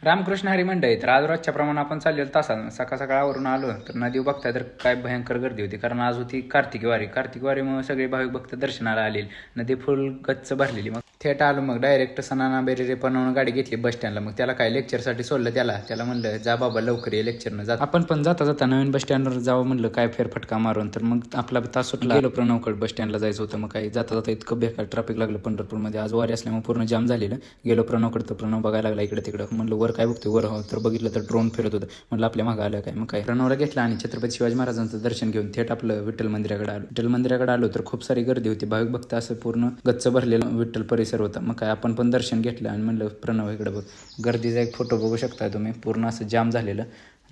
रामकृष्ण हरी मंडळी. तर आज रोजच्या प्रमाणे आपण चाललेलो तासानं सकाळ सकाळवरून आलो तर नदी बघताय तर काय भयंकर गर्दी होती, कारण आज होती कार्तिकी वारीमुळे सगळे भाविक भक्त दर्शनाला आलेले. नदी फुल गच्च भरलेली. मग थेट आलो, मग डायरेक्ट सनाना बेरेरे बनवून गाडी घेतली बस स्टँडला. मग त्याला काय लेक्चरसाठी सोडलं, त्याला म्हणलं जा बाबा लवकर ये लेक्चरनं जा. आपण पण जाता जाता नवीन बस स्टँडवर जावं म्हणलं, काय फेरफटका मारून. तर मग आपला तास सुटला, गेलो प्रणवकड बस स्टँडला जायचं होतं. मग काय जाता जाता इतकं बेकार ट्रॅफिक लागलं पंढरपूरमध्ये. आज वारी असल्यामुळे पूर्ण जाम झालेलं. गेलो प्रणवकडे तर प्रणव बघायला लागला इकडे तिकडं. म्हणलं वर काय बघतो, वर हो तर बघितलं तर ड्रोन फिरत होतं. म्हणलं आपल्या मागं आलं काय. मग काय प्रणवला घेतला आणि छत्रपती शिवाजी महाराजांचं दर्शन घेऊन थेट आपलं विठ्ठल मंदिराकडे आलो तर खूप सारी गर्दी होती. भाविक भक्त असं पूर्ण गच्च भरलेलं विठ्ठल परिसर होता. मग काय आपण पण दर्शन घेतलं आणि म्हणलं प्रणव इकडे बघ. गर्दीचा एक फोटो बघू शकता तुम्ही, पूर्ण असं जाम झालेलं.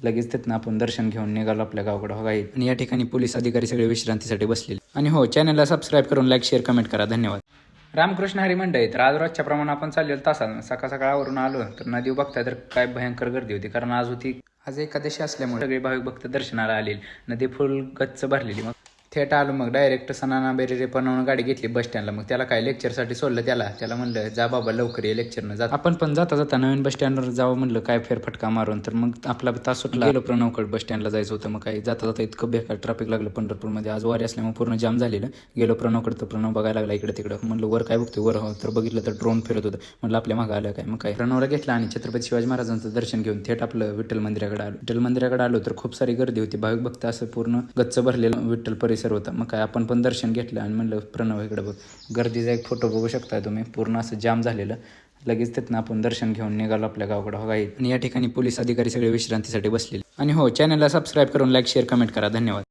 लगेच तिथनं आपण दर्शन घेऊन निघालो आपल्या गावाकडं. हो काही. आणि या ठिकाणी पोलीस अधिकारी सगळे विश्रांतीसाठी बसलेले. आणि हो, चॅनलला सबस्क्राईब करून लाईक शेअर कमेंट करा. धन्यवाद. रामकृष्ण हरी मंडळी. तर आज रोजच्या प्रमाणे आपण चाललेलो तासानं सकाळ सकाळवरून आलो तर नदी बघताय तर काय भयंकर गर्दी होती, कारण आज एकादशी असल्यामुळे सगळे भाविक भक्त दर्शनाला आलेले. नदी फुल गच्च भरलेली. मग थेट आलो, मग डायरेक्ट सनाना बेरेरे बनवून गाडी घेतली बस स्टँडला. मग त्याला काय लेक्चरसाठी सोडलं, त्याला म्हणलं जा बाबा लवकर ये लेक्चरनं जा. आपण पण जाता जाता नवीन बस स्टँडवर जावं म्हणलं, काय फेरफटका मारून. तर मग आपला तास सुटला, गेलो प्रणवकड बस स्टँडला जायचं होतं. मग काय जाता जाता इतकं बेकार ट्रॅफिक लागलं पंढरपूरमध्ये. आज वारी असल्यामुळे पूर्ण जाम झालेलं. गेलो प्रणवकडे तर प्रणव बघायला लागला इकडे तिकडं. म्हणलं वर काय बघतो, वर हो तर बघितलं तर ड्रोन फिरत होतं. म्हणलं आपल्या मागं आलं काय. मग काय प्रणवला घेतला आणि छत्रपती शिवाजी महाराजांचं दर्शन घेऊन थेट आपलं विठ्ठल मंदिराकडे आलो तर खूप सारी गर्दी होती. भाविक भक्त असं पूर्ण गच्च भरलेलं विठ्ठल परिसर होता. मग काय आपण पण दर्शन घेतलं आणि म्हणलं प्रणव इकडे बघ. गर्दीचा एक फोटो बघू शकता तुम्ही, पूर्ण असं जाम झालेलं. लगेच तिथनं आपण दर्शन घेऊन निघालो आपल्या गावाकडं. हो काही. आणि या ठिकाणी पोलीस अधिकारी सगळे विश्रांतीसाठी बसलेले. आणि हो, चॅनलला सबस्क्राईब करून लाईक शेअर कमेंट करा. धन्यवाद.